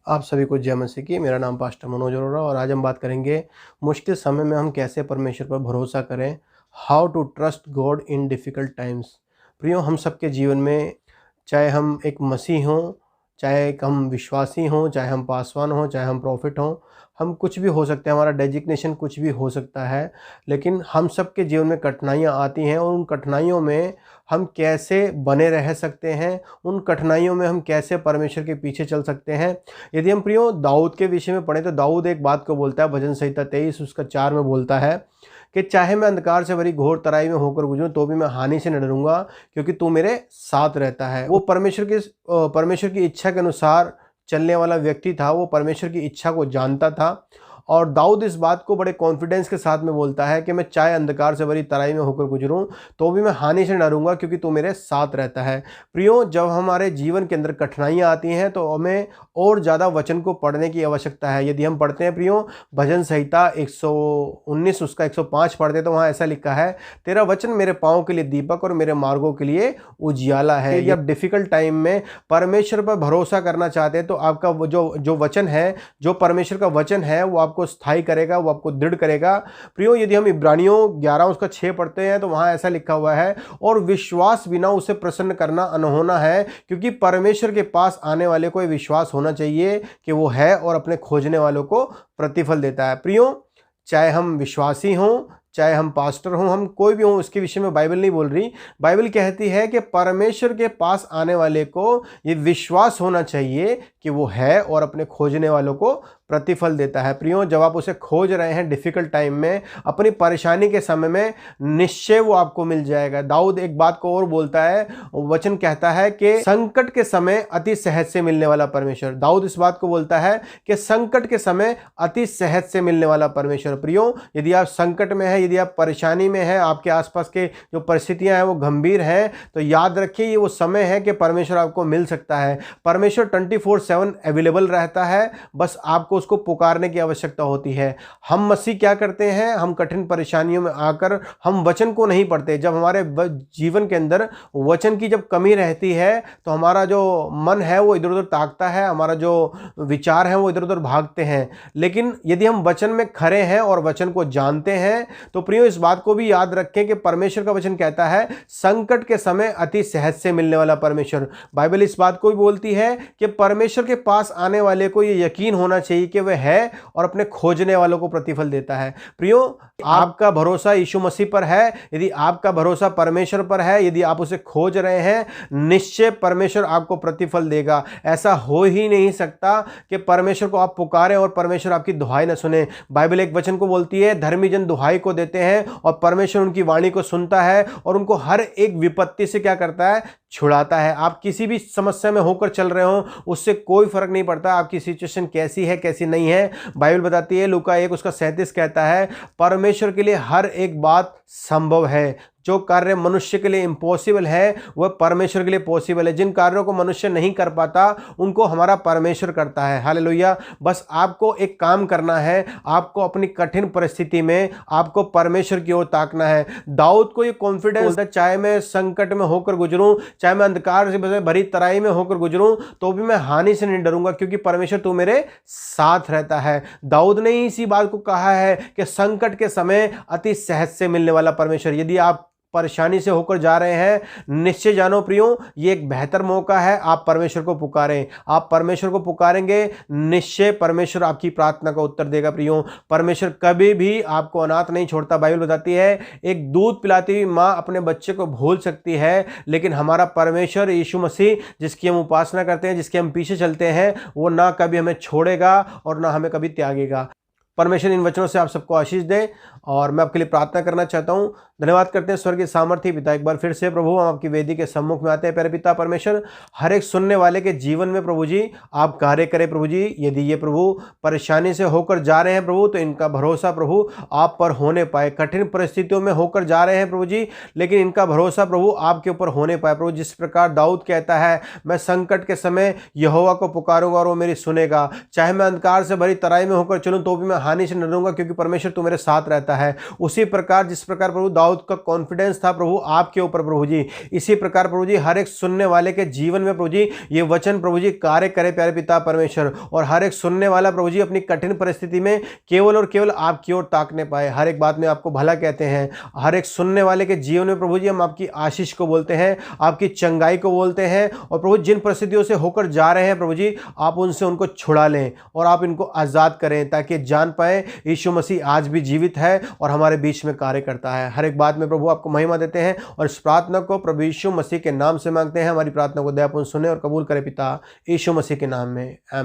आप सभी को जय मसीह की। मेरा नाम पास्टर मनोज अरोड़ा और आज हम बात करेंगे मुश्किल समय में हम कैसे परमेश्वर पर भरोसा करें। How to trust God in difficult times. प्रियो, हम सबके जीवन में, चाहे हम एक मसीह हों, चाहे एक हम विश्वासी हों, चाहे हम पासवान हों, चाहे हम प्रॉफिट हों, हम कुछ भी हो सकते हैं, हमारा डेजिग्नेशन कुछ भी हो सकता है। लेकिन हम सबके जीवन में कठिनाइयाँ आती हैं और उन कठिनाइयों में हम कैसे बने रह सकते हैं, उन कठिनाइयों में हम कैसे परमेश्वर के पीछे चल सकते हैं। यदि हम प्रियो दाऊद के विषय में पढ़ें तो दाऊद एक बात को बोलता है, भजन संहिता 23 उसका 4 में बोलता है कि चाहे मैं अंधकार से भरी घोर तराई में होकर गुजरूं तो भी मैं हानि से न डरूंगा, क्योंकि तू मेरे साथ रहता है। वो परमेश्वर की इच्छा के अनुसार चलने वाला व्यक्ति था, वो परमेश्वर की इच्छा को जानता था। और दाऊद इस बात को बड़े कॉन्फिडेंस के साथ में बोलता है कि मैं चाहे अंधकार से भरी तराई में होकर गुजरूं तो भी मैं हानि से न डरूंगा, क्योंकि तू मेरे साथ रहता है। प्रियो, जब हमारे जीवन के अंदर कठिनाइयां आती हैं तो हमें और ज़्यादा वचन को पढ़ने की आवश्यकता है। यदि हम पढ़ते हैं प्रियो भजन संहिता 119 उसका 105 पढ़ते तो वहाँ ऐसा लिखा है, तेरा वचन मेरे पाँव के लिए दीपक और मेरे मार्गों के लिए उजियाला है। यदि आप डिफ़िकल्ट टाइम में परमेश्वर पर भरोसा करना चाहते हैं तो आपका वो जो वचन है, जो परमेश्वर का वचन है, वो आपको स्थायी करेगा, वो आपको दृढ़ करेगा। प्रियो, यदि हम इब्रानियों 11 उसका 6 पढ़ते हैं तो वहां ऐसा लिखा हुआ है, और विश्वास बिना उसे प्रसन्न करना अनहोना है, क्योंकि परमेश्वर के पास आने वाले को विश्वास होना चाहिए कि वो है और अपने खोजने वालों को प्रतिफल देता है। प्रियो, चाहे हम विश्वासी हों, चाहे हम पास्टर हों, हम कोई भी हों, उसके विषय में बाइबल नहीं बोल रही। बाइबल कहती है कि परमेश्वर के पास आने वाले को ये विश्वास होना चाहिए कि वो है और अपने खोजने वालों को प्रतिफल देता है। प्रियो, जब आप उसे खोज रहे हैं डिफ़िकल्ट टाइम में, अपनी परेशानी के समय में, निश्चय वो आपको मिल जाएगा। दाऊद एक बात को और बोलता है, वचन कहता है कि संकट के समय अति सहज से मिलने वाला परमेश्वर। दाऊद इस बात को बोलता है कि संकट के समय अति सहज से मिलने वाला परमेश्वर। प्रियो, यदि आप संकट में हैं, यदि आप परेशानी में हैं, आपके आसपास के जो परिस्थितियां हैं वो गंभीर हैं, तो याद रखिए ये वो समय है कि परमेश्वर आपको मिल सकता है। परमेश्वर 24/7 अवेलेबल रहता है, बस आपको उसको पुकारने की आवश्यकता होती है। हम मसीह क्या करते हैं, हम कठिन परेशानियों में आकर हम वचन को नहीं पढ़ते। जब हमारे जीवन के अंदर वचन की जब कमी रहती है तो हमारा जो मन है वो इधर उधर ताकता है, हमारा जो विचार है वो इधर उधर भागते हैं। लेकिन यदि हम वचन में खरे हैं और वचन को जानते हैं तो प्रियो इस बात को भी याद रखें कि परमेश्वर का वचन कहता है संकट के समय अति सहज से मिलने वाला परमेश्वर। बाइबल इस बात को भी बोलती है कि परमेश्वर के पास आने वाले को ये यकीन होना चाहिए कि वह है और अपने खोजने वालों को प्रतिफल देता है। प्रियो, आपका भरोसा यीशु मसीह पर है, यदि आपका भरोसा परमेश्वर पर है, यदि आप उसे खोज रहे हैं, निश्चय परमेश्वर आपको प्रतिफल देगा। ऐसा हो ही नहीं सकता कि परमेश्वर को आप पुकारें और परमेश्वर आपकी दुहाई न सुने। बाइबल एक वचन को बोलती है, धर्मी जन दुहाई को देते हैं और परमेश्वर उनकी वाणी को सुनता है और उनको हर एक विपत्ति से क्या करता है, छुड़ाता है। आप किसी भी समस्या में होकर चल रहे हो, उससे कोई फर्क नहीं पड़ता आपकी सिचुएशन कैसी है कैसी नहीं है। बाइबल बताती है, लूका 1 उसका 37 कहता है, परमेश्वर के लिए हर एक बात संभव है। जो कार्य मनुष्य के लिए इम्पॉसिबल है वह परमेश्वर के लिए पॉसिबल है। जिन कार्यों को मनुष्य नहीं कर पाता उनको हमारा परमेश्वर करता है। हालेलुया। बस आपको एक काम करना है, आपको अपनी कठिन परिस्थिति में आपको परमेश्वर की ओर ताकना है। दाऊद को ये कॉन्फिडेंस था, चाहे मैं संकट में होकर गुजरूं, चाहे मैं अंधकार से भरी तराई में होकर गुजरूं, तो भी मैं हानि से नहीं डरूंगा, क्योंकि परमेश्वर तू मेरे साथ रहता है। दाऊद ने इसी बात को कहा है कि संकट के समय अति सहज से मिलने वाला परमेश्वर। यदि आप परेशानी से होकर जा रहे हैं, निश्चय जानो प्रियो, ये एक बेहतर मौका है, आप परमेश्वर को पुकारें। आप परमेश्वर को पुकारेंगे, निश्चय परमेश्वर आपकी प्रार्थना का उत्तर देगा। प्रियो, परमेश्वर कभी भी आपको अनाथ नहीं छोड़ता। बाइबल बताती है, एक दूध पिलाती हुई माँ अपने बच्चे को भूल सकती है, लेकिन हमारा परमेश्वर यीशु मसीह, जिसकी हम उपासना करते हैं, जिसके हम पीछे चलते हैं, वो ना कभी हमें छोड़ेगा और ना हमें कभी त्यागेगा। परमेश्वर इन वचनों से आप सबको आशीष दे और मैं आपके लिए प्रार्थना करना चाहता हूं। धन्यवाद करते हैं स्वर्गीय सामर्थी पिता, एक बार फिर से प्रभु हम आपकी वेदी के सम्मुख में आते हैं। प्यारे पिता परमेश्वर, हर एक सुनने वाले के जीवन में प्रभु जी आप कार्य करें। प्रभु जी, यदि ये प्रभु परेशानी से होकर जा रहे हैं प्रभु, तो इनका भरोसा प्रभु आप पर होने पाए। कठिन परिस्थितियों में होकर जा रहे हैं प्रभु जी, लेकिन इनका भरोसा प्रभु आपके ऊपर होने पाए। प्रभु, जिस प्रकार दाऊद कहता है, मैं संकट के समय यहोवा को पुकारूंगा और वो मेरी सुनेगा। चाहे मैं अंधकार से भरी तराई में होकर चलूं तो भी मैं हानि से न डरूंगा, क्योंकि परमेश्वर तू मेरे साथ रहता है। उसी प्रकार जिस प्रकार प्रभु दाऊद का कॉन्फिडेंस था प्रभु आपके ऊपर प्रभु जी, इसी प्रकार प्रभु जी हर एक सुनने वाले के जीवन में प्रभु जी ये वचन प्रभु जी कार्य करे प्यारे पिता परमेश्वर, और हर एक सुनने वाला प्रभु जी अपनी कठिन परिस्थिति में केवल और केवल आपकी ओर ताकने पाए, हर एक बात में आपको भला कहते हैं। हर एक सुनने वाले के जीवन में प्रभु जी हम आपकी आशीष को बोलते हैं, आपकी चंगाई को बोलते हैं, और प्रभु जिन परिस्थितियों से होकर जा रहे हैं प्रभु जी आप उनसे उनको छुड़ा लें और आप इनको आज़ाद करें, ताकि जान पाए यीशु मसीह आज भी जीवित है और हमारे बीच में कार्य करता है। हर एक बात में प्रभु आपको महिमा देते हैं और इस प्रार्थना को प्रभु यीशु मसीह के नाम से मांगते हैं। हमारी प्रार्थना को दयापूर्ण सुने और कबूल करें पिता, यीशु मसीह के नाम में, आमीन।